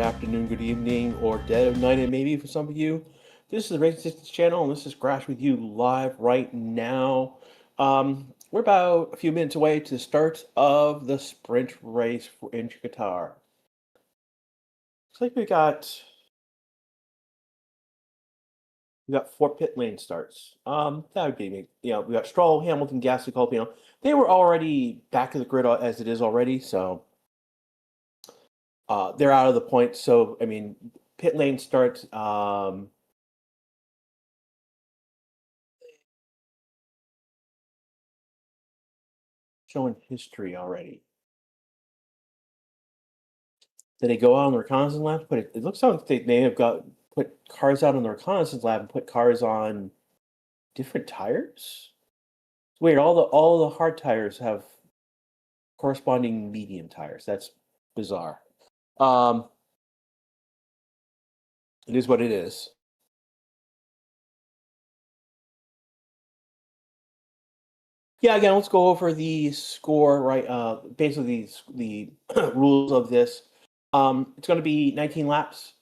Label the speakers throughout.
Speaker 1: afternoon, good evening, or dead of night, and maybe for some of you. This is the Racing Systems channel, and this is Crash with you live right now. We're about a few minutes away to the start of the sprint race in Qatar. Looks like we got 4 pit lane starts. That would be, we got Stroll, Hamilton, Gasly, Colpino. They were already back of the grid as it is already, so they're out of the point. So I mean, pit lane starts. Showing history already. Did they go out on the reconnaissance lap? But it looks like they may have put cars out on the reconnaissance lap and put cars on different tires. It's weird. All the hard tires have corresponding medium tires. That's bizarre. It is what it is. Yeah, again, let's go over the score, right? Basically, the rules of this. It's going to be 19 laps.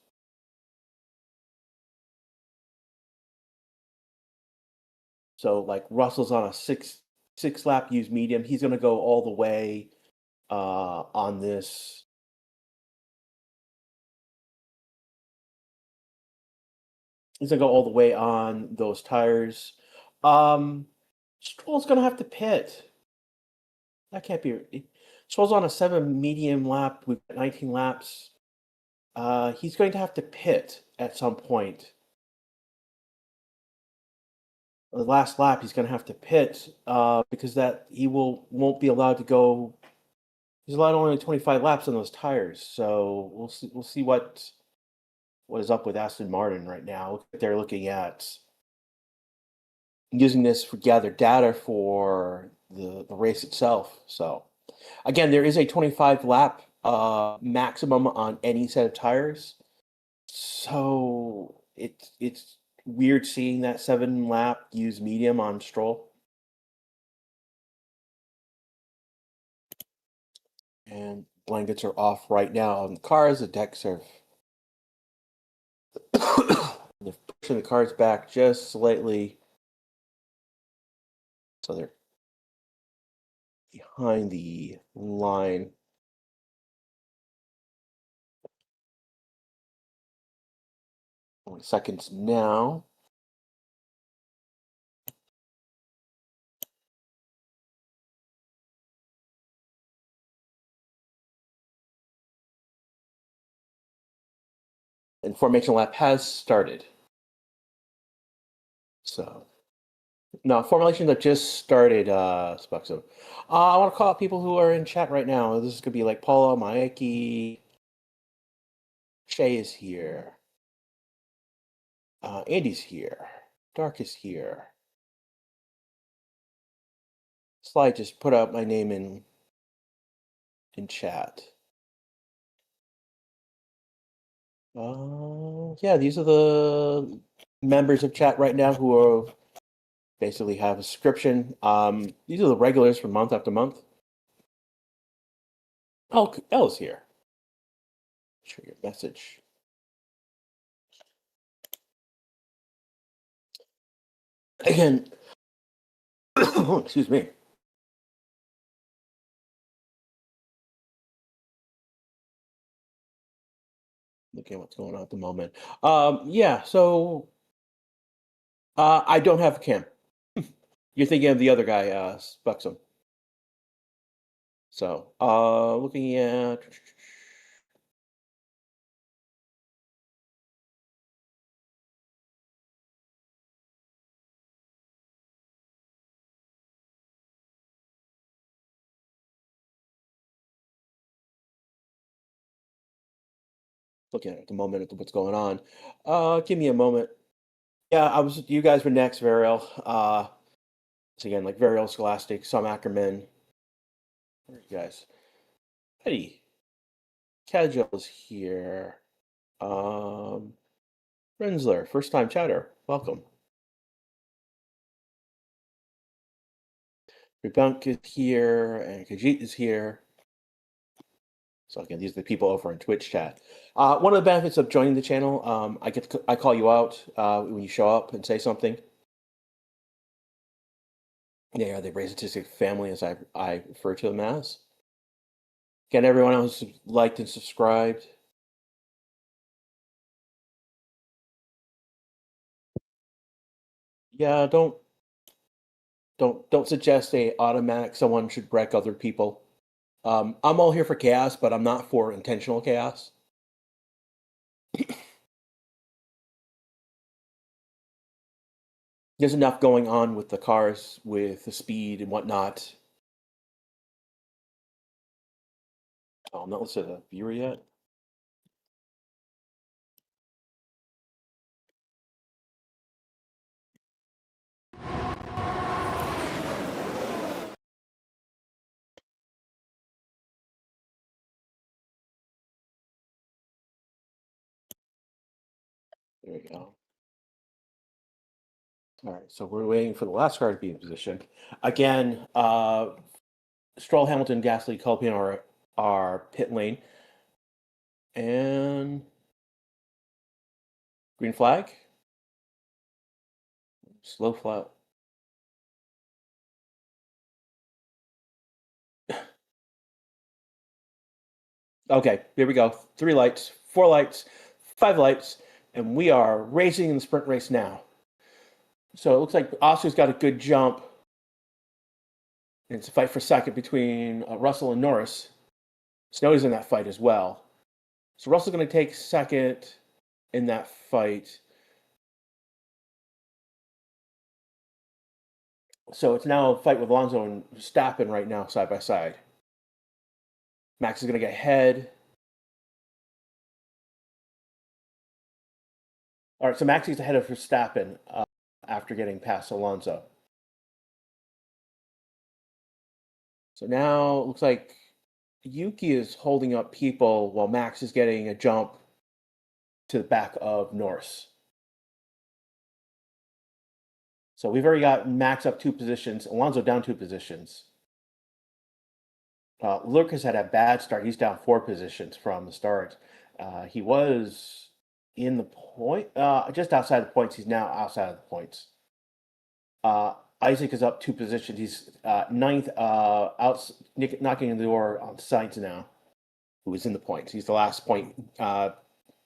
Speaker 1: So, like, Russell's on a six lap use medium. He's going to go all the way on this. He's going to go all the way on those tires. Stroll's going to have to pit. That can't be. Stroll's on a 7 medium lap. We've got 19 laps. He's going to have to pit at some point. The last lap, he's going to have to pit because he won't be allowed to go. He's allowed only 25 laps on those tires. So we'll see what is up with Aston Martin right now. They're looking at using this for gather data for the race itself. So again, there is a 25 lap maximum on any set of tires. So it's weird seeing that 7 lap use medium on Stroll. And blankets are off right now on the cars. The decks are they're pushing the cars back just slightly. So they're behind the line. Only seconds now. And formation lap has started. So, no, formations have just started, Spuxo. I want to call out people who are in chat right now. This is going to be like Paula, Maeki, Shay is here. Andy's here. Dark is here. Slide just put out my name in chat. Yeah, these are the members of chat right now who are basically have a subscription. These are the regulars from month after month. Oh, Elle's here. Share your message. Again, excuse me. Looking at what's going on at the moment. Yeah, so I don't have a cam. You're thinking of the other guy, Buxom. So, looking at the moment at what's going on. Give me a moment. Yeah, you guys were next, Variel. So again, like Variel, Scholastic, Sam Ackerman. Where are you guys? Petty. Casual is here. Rensler, first time chatter. Welcome. Rebunk is here, and Kajit is here. So again, these are the people over in Twitch chat. One of the benefits of joining the channel, I call you out when you show up and say something. Yeah, they raise autistic family, as I refer to them as. Again, everyone else liked and subscribed. Yeah, don't suggest a automatic someone should wreck other people. I'm all here for chaos, but I'm not for intentional chaos. There's enough going on with the cars, with the speed and whatnot. Oh, I'm not listed as a viewer yet. There we go. All right, so we're waiting for the last car to be in position. Again, Stroll, Hamilton, Gasly, Culpin are pit lane. And green flag. Slow flat. Okay, here we go. 3 lights, 4 lights, 5 lights, and we are racing in the sprint race now. So it looks like Oscar's got a good jump. And it's a fight for second between Russell and Norris. Snow's in that fight as well. So Russell's going to take second in that fight. So it's now a fight with Alonso and Verstappen right now, side by side. Max is going to get ahead. All right, so Max is ahead of Verstappen after getting past Alonso. So now it looks like Yuki is holding up people while Max is getting a jump to the back of Norris. So we've already got Max up 2 positions, Alonso down 2 positions. Lucas had a bad start. He's down 4 positions from the start. He was in the point, just outside the points. He's now outside of the points. Isaac is up 2 positions. He's ninth, knocking on the door on Sainz now, who is in the points. He's the last point,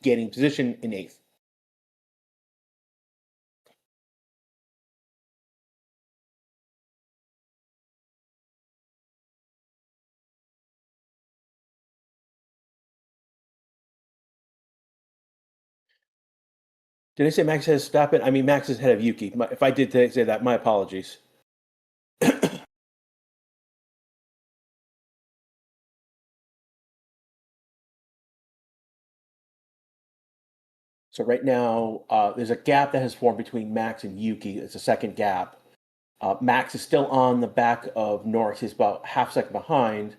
Speaker 1: gaining position in 8th. Did I say Max has Verstappen? I mean, Max is ahead of Yuki. If I did say that, my apologies. So right now, there's a gap that has formed between Max and Yuki. It's a second gap. Max is still on the back of Norris. He's about half second behind.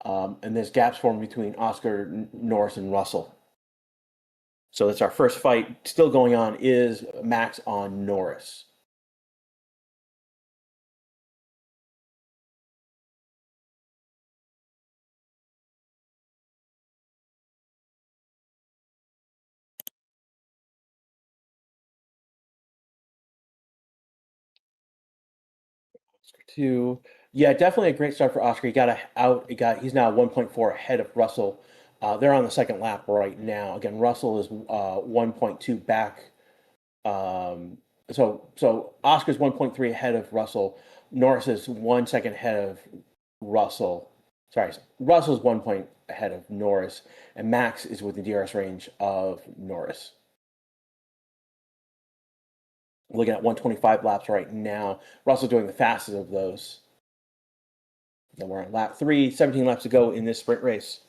Speaker 1: And there's gaps forming between Oscar, Norris, and Russell. So that's our first fight still going on is Max on Norris. Oscar 2. Yeah, definitely a great start for Oscar. He got he's now 1.4 ahead of Russell. They're on the second lap right now. Again, Russell is 1.2 back. So Oscar's 1.3 ahead of Russell. Norris is 1 second ahead of Russell. Sorry, Russell's 1 point ahead of Norris, and Max is within the DRS range of Norris. Looking at 125 laps right now. Russell doing the fastest of those. Then we're on lap 3, 17 laps to go in this sprint race.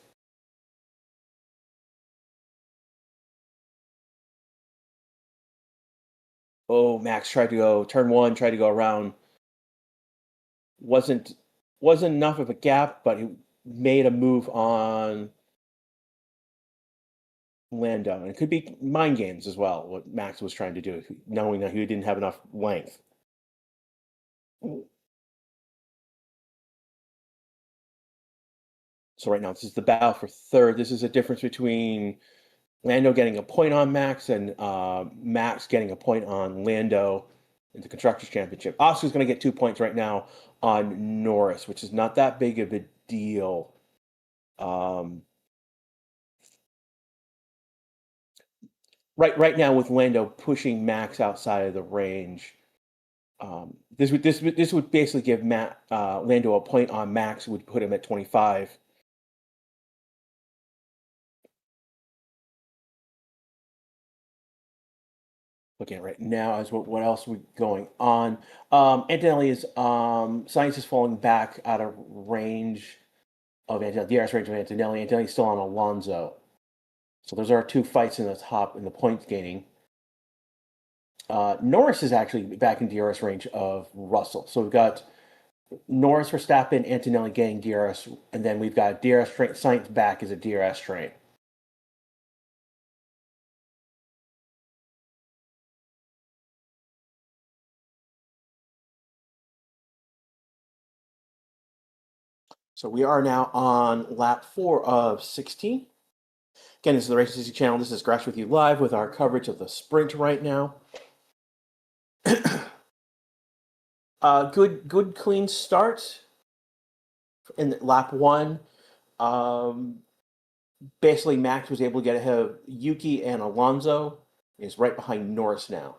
Speaker 1: Oh, Max tried to go turn 1, tried to go around. Wasn't enough of a gap, but he made a move on Lando. And it could be mind games as well, what Max was trying to do, knowing that he didn't have enough length. So right now, this is the battle for third. This is a difference between Lando getting a point on Max and Max getting a point on Lando in the Constructors' Championship. Oscar's going to get 2 points right now on Norris, which is not that big of a deal. Um, right now, with Lando pushing Max outside of the range, this would basically give Lando a point on Max, would put him at 25. Looking at right now is what else we going on. Antonelli is Science is falling back out of range of Antonelli, DRS range of Antonelli. Antonelli's still on Alonso. So those are our two fights in the top in the points gaining. Norris is actually back in DRS range of Russell. So we've got Norris, Verstappen, Antonelli getting DRS, and then we've got DRS train. Science back as a DRS train. So we are now on lap 4 of 16. Again, this is the Racing CC channel. This is Crash with you live with our coverage of the sprint right now. Good, clean start in lap 1. Basically, Max was able to get ahead of Yuki and Alonso. Is right behind Norris now.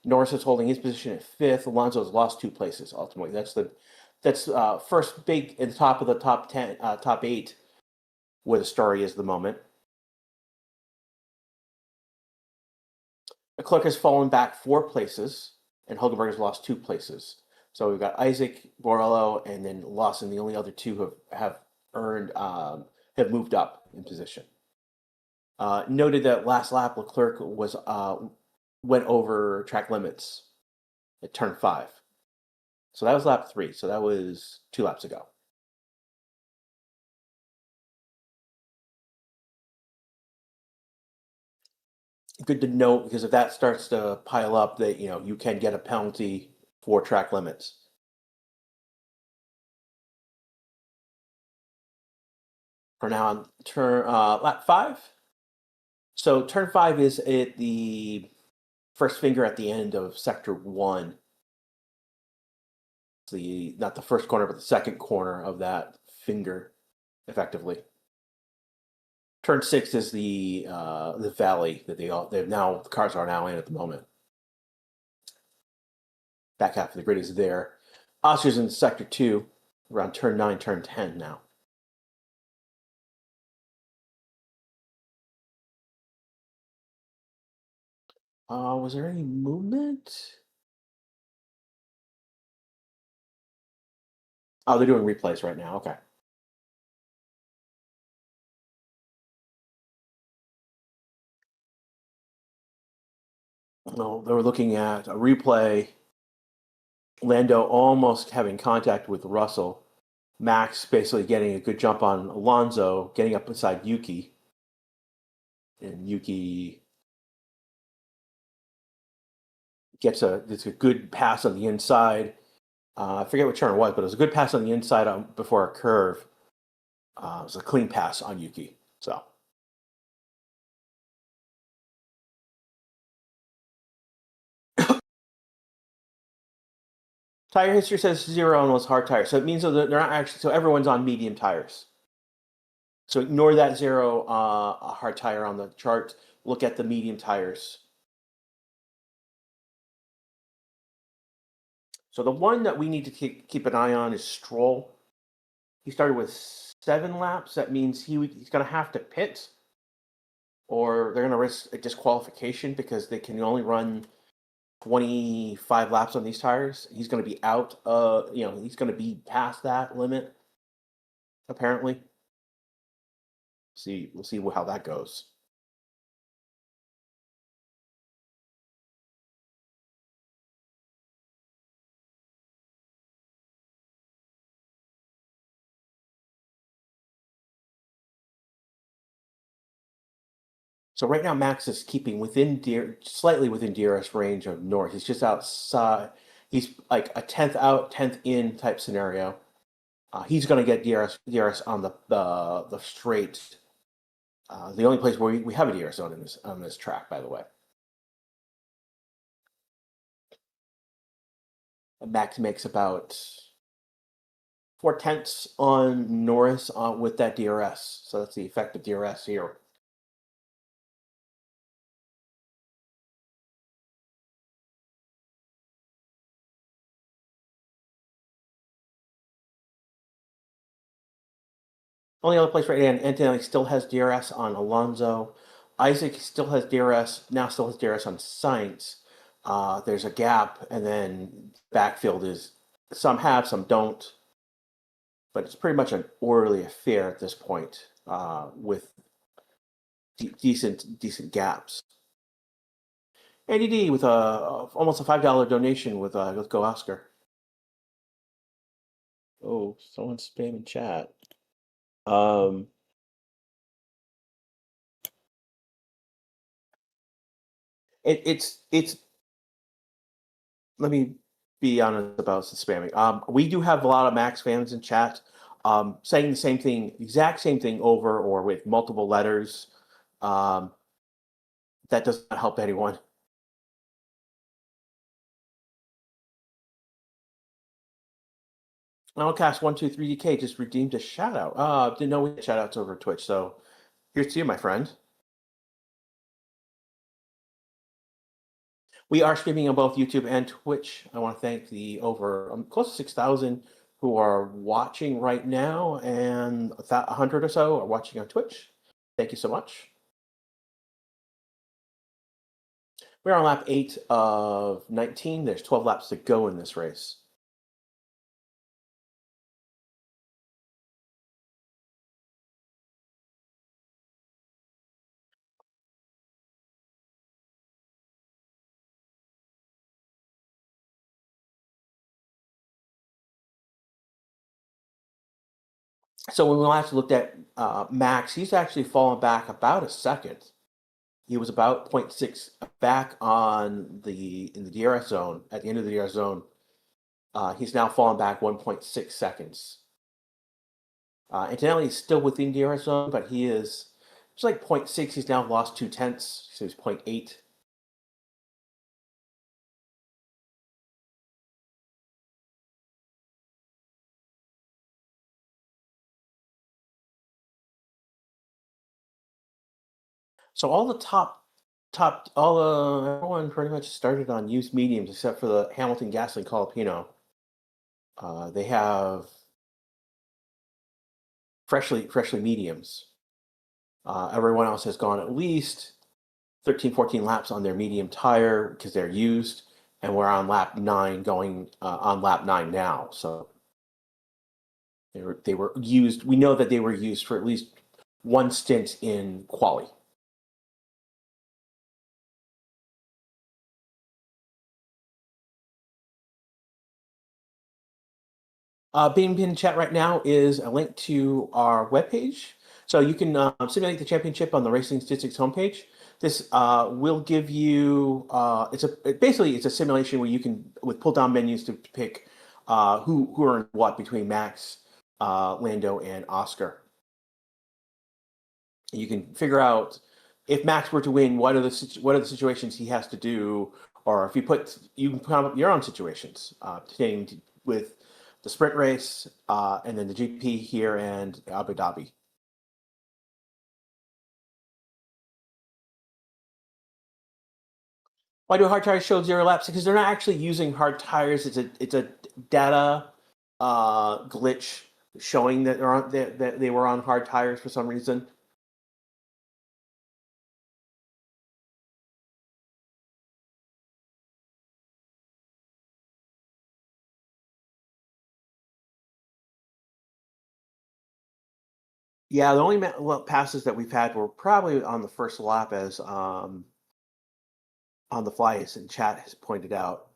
Speaker 1: Norris is holding his position at 5th. Alonso has lost 2 places ultimately. That's first big in the top of the top 10, top 8, where the story is the moment. Leclerc has fallen back 4 places, and Hulkenberg has lost 2 places. So we've got Isaac, Borello, and then Lawson. The only other two have moved up in position. Noted that last lap Leclerc went over track limits at turn 5. So that was lap 3. So that was 2 laps ago. Good to note, because if that starts to pile up, that you can get a penalty for track limits. For now on lap 5. So turn 5 is at the first finger at the end of sector 1. It's not the first corner, but the second corner of that finger, effectively. Turn 6 is the valley that the cars are now in at the moment. Back half of the grid is there. Oscar's in sector 2, around turn 9, turn 10 now. Was there any movement? Oh, they're doing replays right now. Okay. No, they were looking at a replay. Lando almost having contact with Russell. Max basically getting a good jump on Alonso, getting up beside Yuki. And Yuki it's a good pass on the inside. I forget what turn it was, but it was a good pass on the inside before a curve. It was a clean pass on Yuki. So. Tire history says 0 on those hard tires. So it means that they're not actually, so everyone's on medium tires. So ignore that 0 hard tire on the chart. Look at the medium tires. So the one that we need to keep an eye on is Stroll. He started with 7 laps. That means he's going to have to pit, or they're going to risk a disqualification because they can only run 25 laps on these tires. He's going to be out. He's going to be past that limit, apparently. We'll see how that goes. So right now, Max is keeping slightly within DRS range of Norris. He's just outside. He's like a 10th out, 10th in type scenario. He's going to get DRS on the straight. The only place where we have a DRS zone on this track, by the way. Max makes about 4/10 on Norris with that DRS. So that's the effective DRS here. Only other place right now, Antonelli still has DRS on Alonso. Isaac still has DRS, now still has DRS on Sainz. There's a gap, and then backfield is some have, some don't. But it's pretty much an orderly affair at this point with decent gaps. ADD with almost a $5 donation with Let's Go Oscar. Oh, someone's spamming chat. It's let me be honest about the spamming. We do have a lot of Max fans in chat saying the same thing, exact same thing over or with multiple letters. That does not help anyone. Cast123DK just redeemed a shout out. Didn't know we had shout outs over Twitch, so here's to you, my friend. We are streaming on both YouTube and Twitch. I want to thank the over close to 6,000 who are watching right now, and 100 or so are watching on Twitch. Thank you so much. We're on lap 8 of 19. There's 12 laps to go in this race. So when we last looked at Max, he's actually fallen back about a second. He was about 0.6 back in the DRS zone, at the end of the DRS zone. He's now fallen back 1.6 seconds. Antonelli is still within DRS zone, but he is it's like 0.6. He's now lost 0.2, so he's 0.8. So all the everyone pretty much started on used mediums except for the Hamilton Gasly Colapino. They have freshly mediums. Everyone else has gone at least 13, 14 laps on their medium tire because they're used, and we're on lap 9 going on lap 9 now. So they were used. We know that they were used for at least one stint in quali. Being pinned in chat right now is a link to our webpage. So you can simulate the championship on the Racing Statistics homepage. This will give you, basically it's a simulation where you can, with pull down menus to pick who earned what between Max, Lando, and Oscar. You can figure out if Max were to win, what are the situations he has to do, or if you can put up your own situations pertaining with the sprint race, and then the GP here and Abu Dhabi. Why do hard tires show 0 laps? Because they're not actually using hard tires. It's a data glitch showing that they were on hard tires for some reason. Yeah, the only passes that we've had were probably on the first lap, as on the fly, as in chat has pointed out.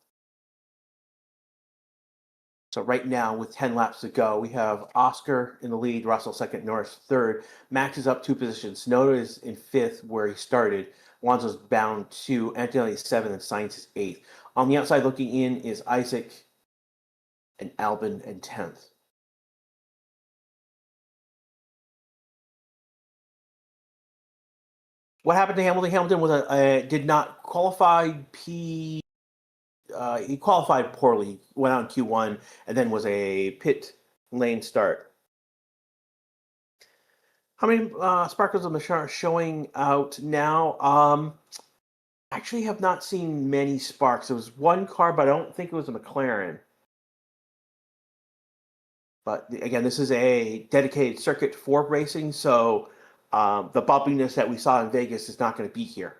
Speaker 1: So right now, with 10 laps to go, we have Oscar in the lead, Russell second, Norris third. Max is up 2 positions. Noda is in 5th, where he started. Alonso's bound 2. Antonelli is 7th, and Sainz is 8th. On the outside looking in is Isaac and Albon and 10th. What happened to Hamilton? Hamilton was did not qualify. He qualified poorly, went out in Q1, and then was a pit lane start. How many sparkles of Machar showing out now? Actually have not seen many sparks. There was one car, but I don't think it was a McLaren. But again, this is a dedicated circuit for racing, so the bumpiness that we saw in Vegas is not going to be here.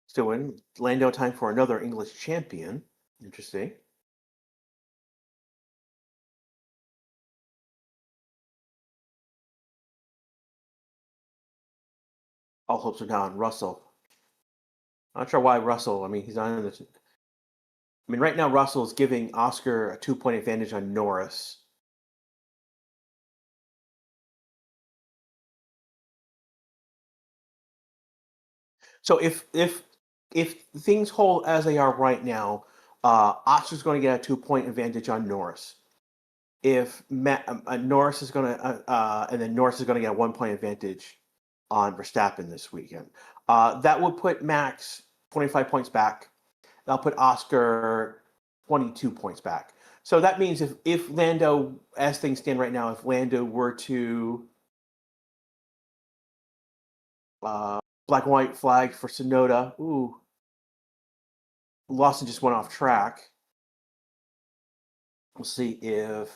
Speaker 1: Still in Lando time for another English champion. Interesting. All hopes are now on Russell. Not sure why Russell. I mean, he's on the. I mean, right now Russell is giving Oscar a 2-point advantage on Norris. So if things hold as they are right now, Oscar's going to get a 2-point advantage on Norris. If Norris is going to, and then Norris is going to get a 1-point advantage on Verstappen this weekend. That would put Max 25 points back. That'll put Oscar 22 points back. So that means if Lando, as things stand right now, if Lando were to black and white flag for Sonoda, ooh, Lawson just went off track. We'll see if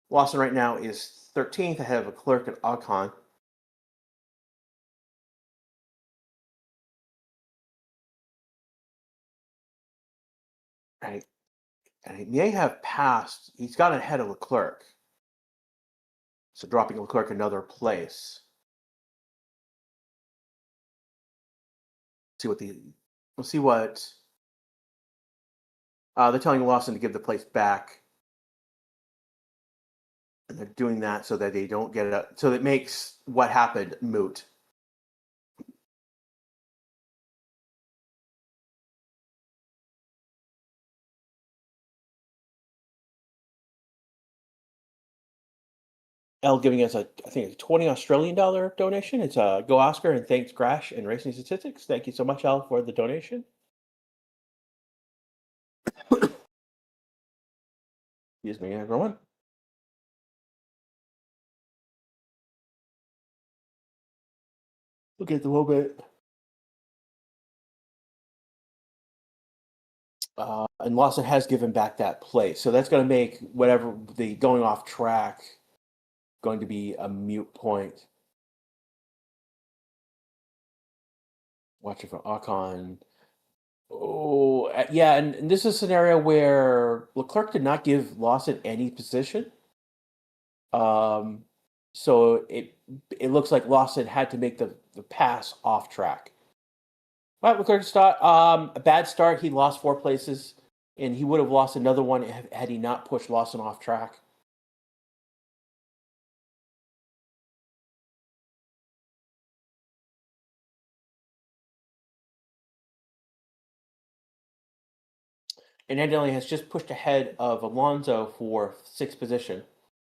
Speaker 1: Lawson right now is 13th ahead of a clerk at Ocon. Right. And he may have passed. He's got ahead of Leclerc. So dropping Leclerc another place. See what we'll see what they're telling Lawson to give the place back. And they're doing that so that they don't get it. So it makes what happened moot. L giving us I think, a 20 Australian dollar donation. It's Go Oscar and thanks Crash and Racing Statistics. Thank you so much, Al, for the donation. Excuse me, everyone. Look at the moment. And Lawson has given back that place, so that's going to make whatever the going off track going to be a mute point. Watching for Ocon. Oh, yeah, and this is a scenario where Leclerc did not give Lawson any position. So it looks like Lawson had to make the pass off track. Well, Leclerc start a bad start. He lost 4 places, and he would have lost another one had he not pushed Lawson off track. And Antonelli has just pushed ahead of Alonso for 6th position.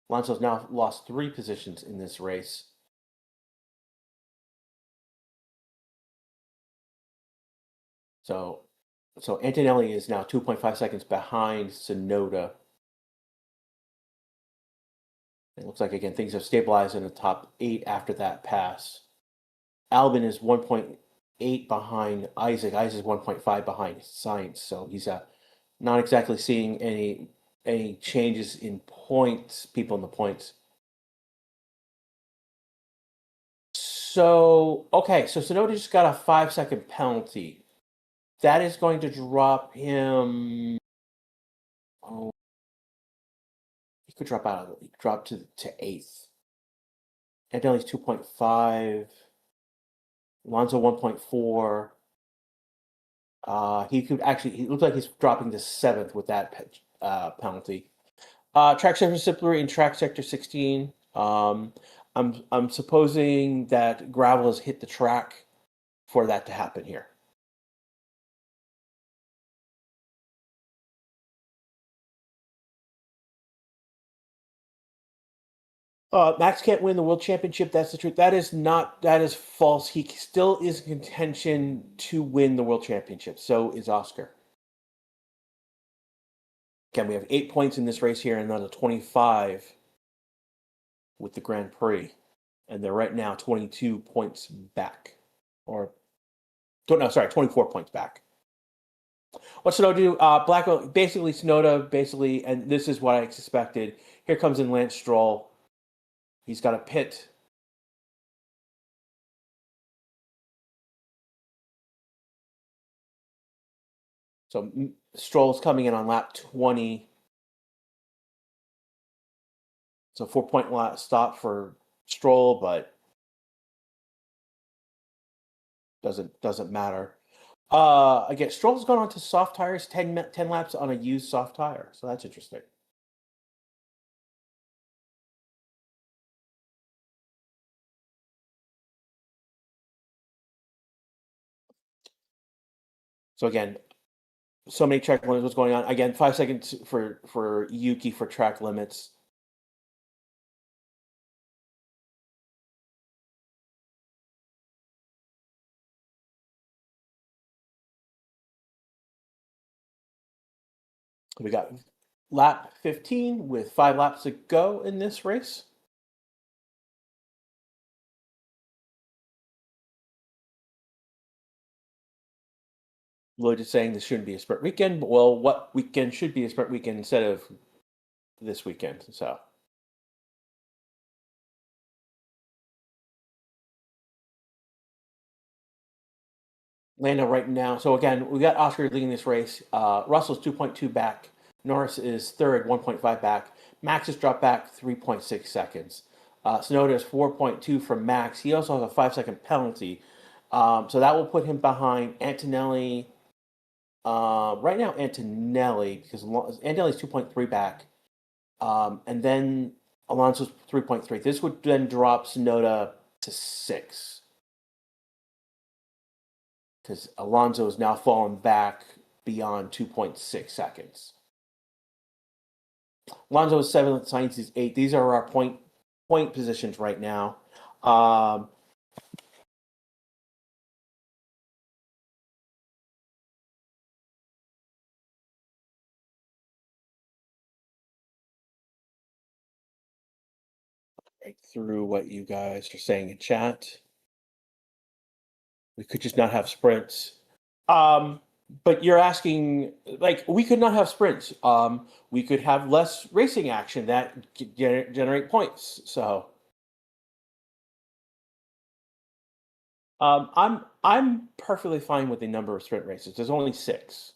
Speaker 1: Alonso's now lost 3 positions in this race. So Antonelli is now 2.5 seconds behind Tsunoda. It looks like, again, things have stabilized in the top 8 after that pass. Albon is 1.8 behind Isaac. Isaac's 1.5 behind Sainz. So he's not exactly seeing any changes in points, people in the points. So, okay, so Tsunoda just got a 5-second penalty. That is going to drop him. Oh, he could drop out. He could drop to 8th. Antonelli's 2.5. Alonso 1.4. He could actually. He looks like he's dropping to 7th with that penalty. Track sector slippery in track sector 16. I'm supposing that gravel has hit the track for that to happen here. Max can't win the world championship. That's the truth. That is not. That is false. He still is in contention to win the world championship. So is Oscar. Again, we have 8 points in this race here, and another 25 with the Grand Prix, and they're right now 22 points back, or no, sorry, 24 points back. What's Sonoda do? Basically Sonoda, basically, and this is what I expected. Here comes in Lance Stroll. He's got a pit. So Stroll's coming in on lap 20. So 4-point stop for Stroll, but doesn't matter. Again, Stroll's gone on to soft tires, 10 laps on a used soft tire. So that's interesting. So again, so many track limits. What's going on? Again, 5 seconds for Yuki for track limits. We got lap 15 with 5 laps to go in this race. Lloyd is saying this shouldn't be a sprint weekend. Well, what weekend should be a sprint weekend instead of this weekend? So. Lando right now. So again, we got Oscar leading this race. Russell's 2.2 back. Norris is third, 1.5 back. Max has dropped back 3.6 seconds. Tsunoda is 4.2 from Max. He also has a 5-second penalty. So that will put him behind Antonelli. Right now, Antonelli, because Antonelli's 2.3 back. And then Alonso's 3.3. This would then drop Tsunoda to 6. Because Alonso has now fallen back beyond 2.6 seconds. Alonso is 7th, Sainz is 8th. These are our point positions right now. Right through what you guys are saying in chat. We could just not have sprints. But you're asking, like, we could not have sprints. We could have less racing action that generate points. So, I'm perfectly fine with the number of sprint races. There's only 6.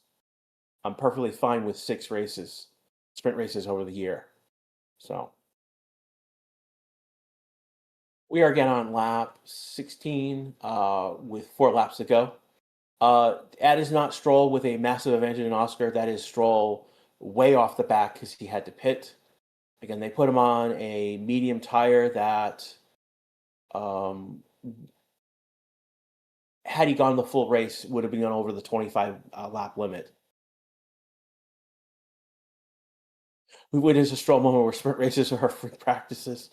Speaker 1: I'm perfectly fine with 6 races, sprint races over the year. So we are again on lap 16 with 4 laps to go. That is not Stroll with a massive advantage in Oscar. That is Stroll way off the back because he had to pit. Again, they put him on a medium tire that, had he gone the full race, would have been over the 25 lap limit. It is a Stroll moment where sprint races are free practices.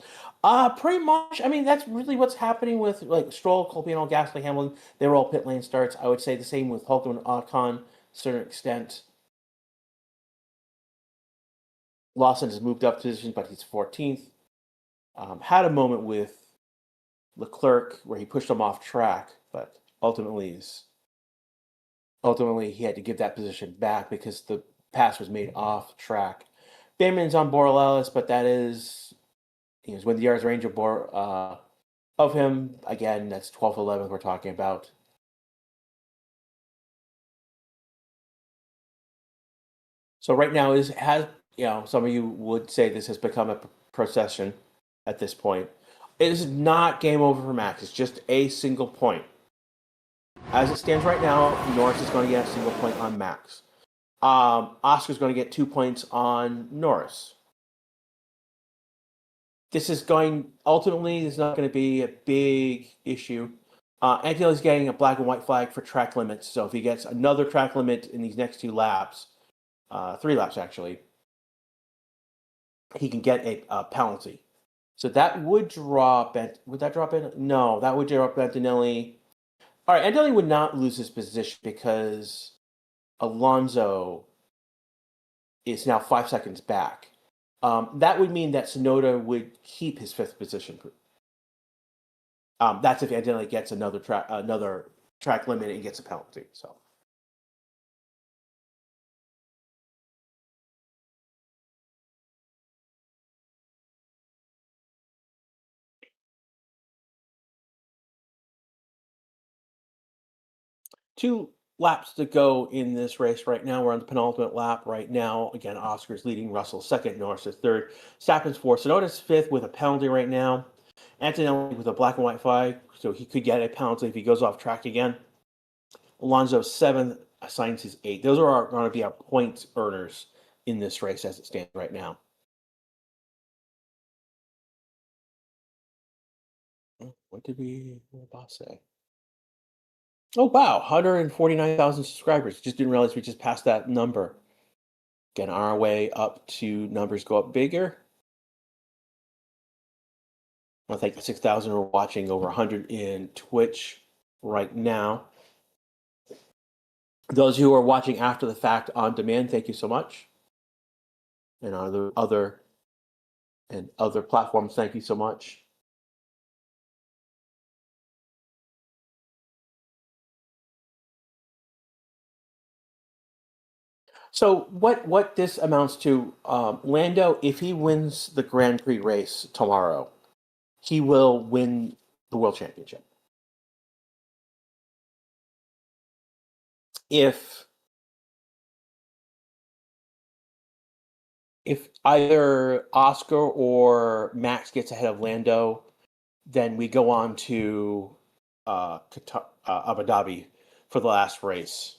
Speaker 1: Pretty much. I mean, that's really what's happening with like Stroll, Colpino, Gasly, Hamilton. They were all pit lane starts. I would say the same with Hulkenberg and Ocon to a certain extent. Lawson has moved up positions, but he's 14th. Had a moment with Leclerc where he pushed him off track, but ultimately he had to give that position back because the pass was made off track. Baman's on Borrell, but that is when the yards range of him. Again, that's 12th, 11th we're talking about. So right now some of you would say this has become a procession at this point. It is not game over for Max. It's just a single point. As it stands right now, Norris is going to get a single point on Max. Oscar's going to get 2 points on Norris. This is ultimately not going to be a big issue. Antonelli's getting a black and white flag for track limits. So if he gets another track limit in these next 2 laps, 3 laps actually, he can get a penalty. So that would drop would that drop in? No, that would drop Antonelli. All right, Antonelli would not lose his position because Alonso is now 5 seconds back. That would mean that Tsunoda would keep his fifth position. That's if Antonelli gets another track limit and gets a penalty. So. Two laps to go in this race right now. We're on the penultimate lap right now. Again, Oscar's leading, Russell second, Norris is third, Stappen's fourth. Sonoda's fifth with a penalty right now. Antonelli with a black and white flag, so he could get a penalty if he goes off track again. Alonso seventh, assigns his eighth. Those are going to be our points earners in this race as it stands right now. What did the boss say? Oh, wow, 149,000 subscribers. Just didn't realize we just passed that number. Again, on our way up to numbers go up bigger. I think 6,000 are watching, over 100 in Twitch right now. Those who are watching after the fact on demand, thank you so much. And other platforms, thank you so much. So what this amounts to, Lando, if he wins the Grand Prix race tomorrow, he will win the World Championship. If either Oscar or Max gets ahead of Lando, then we go on to Qatar, Abu Dhabi for the last race.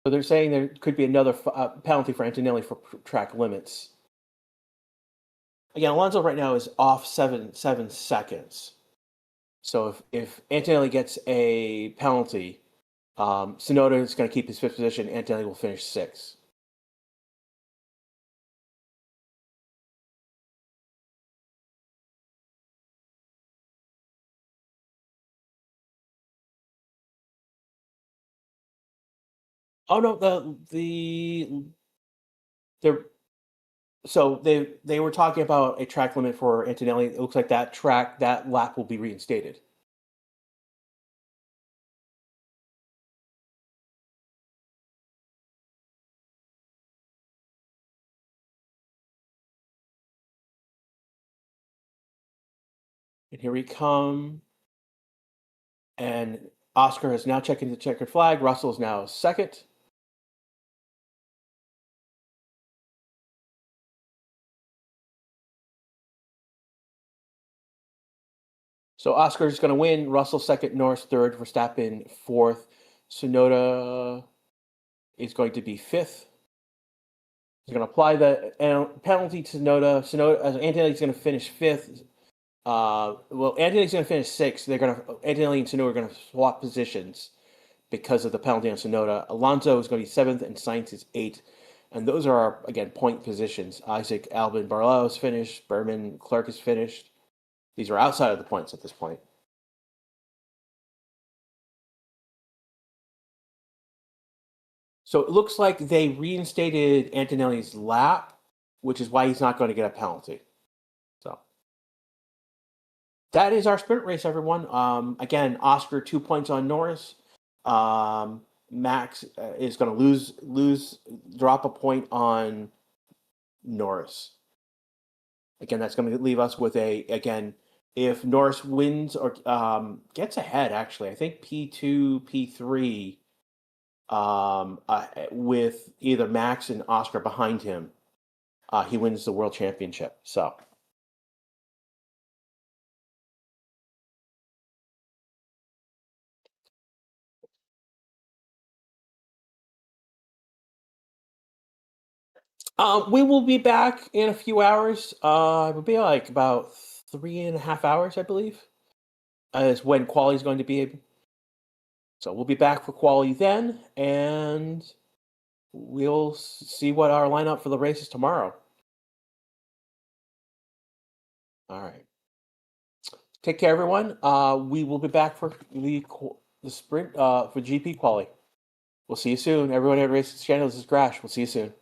Speaker 1: So they're saying there could be another penalty for Antonelli for track limits. Again, Alonso right now is off 7 seconds. So if Antonelli gets a penalty, Tsunoda is going to keep his fifth position. Antonelli will finish sixth. Oh no, they're so they were talking about a track limit for Antonelli. It looks like that lap will be reinstated. And here we come. And Oscar is now checking the checkered flag. Russell is now second. So Oscar is going to win. Russell second, Norris third, Verstappen fourth. Tsunoda is going to be fifth. He's going to apply the penalty to Tsunoda. Antonelli is going to finish fifth. Antonelli's going to finish sixth. Antonelli and Tsunoda are going to swap positions because of the penalty on Tsunoda. Alonso is going to be seventh, and Sainz is eighth. And those are our, again, point positions. Isaac Albon Barlow is finished. Berman Clark is finished. These are outside of the points at this point. So it looks like they reinstated Antonelli's lap, which is why he's not going to get a penalty. So that is our sprint race, everyone. Again, Oscar 2 points on Norris. Max is going to drop a point on Norris. Again, that's going to leave us with if Norris wins or gets ahead, actually, I think P2, P3, with either Max and Oscar behind him, he wins the World Championship. So. We will be back in a few hours. It will be like about 3.5 hours, I believe, is when quali is going to be. So we'll be back for quali then, and we'll see what our lineup for the races tomorrow. All right. Take care, everyone. We will be back for the sprint for GP quali. We'll see you soon. Everyone at Racing Channel, this is Crash. We'll see you soon.